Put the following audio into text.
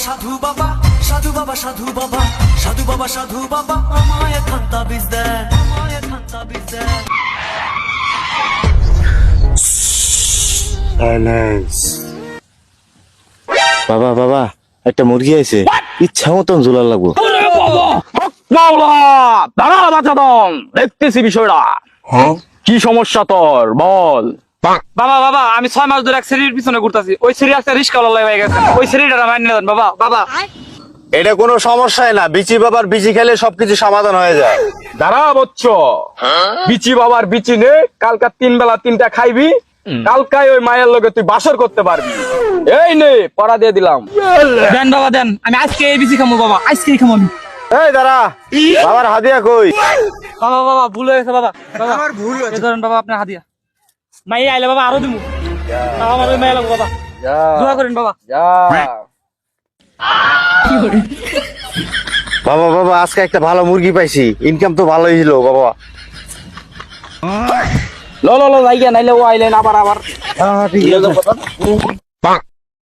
সাধু বাবা সাধু বাবা সাধু বাবা সাধু বাবা সাধু বাবা আমায় খান্তা বীজ দে আমায় খান্তা বীজ দে বাবা বাবা একটা মুরগি আছে ইচ্ছা মতন ঝোলা লাগবো। দাঁড়া বাচ্চাদম, দেখতেছি বিষয়টা। কি সমস্যা তোর বল। বাবা বাবা আমি 6 মাস ধরে এক সিঁড়ির পিছনে ঘুরতাছি, ওই সিঁড়ি একটা রিস্কা হয়ে গেছে, ওই সিঁড়িটা মাইনে দেন বাবা বাবা। এটা কোনো সমস্যাই না, বিচি বাবার বিচি খেলে সবকিছু সমাধান হয়ে যায়। দাঁড়া বচ্চ, বিচি বাবার বিচি নে, কালকা 3 বেলা 3টা খাইবি, কালকায় ওই মায়ের লগে তুই বাসর করতে পারবি। এই নে পড়া দিয়ে দিলাম। দেন বাবা দেন, আমি আজকে এই বিচি খামো বাবা, আজকেই খামো আমি। এই দাঁড়া, বাবার হাদিয়া কই? বাবা বাবা ভুল হয়ে গেছে বাবা, আমার ভুল হয়েছে। ধরেন বাবা আপনার হাদিয়া, মাই আইলে বাবা আরো দিমু। আমার ওই মাইয়া লাগবো বাবা, দোয়া করেন বাবা। বাবা বাবা আজকে একটা ভালো মুরগি পাইছি, ইনকাম তো ভালোই ছিল বাবা। লো লো লো যাইগা, নাইলে ও আইলেন আবার আবার।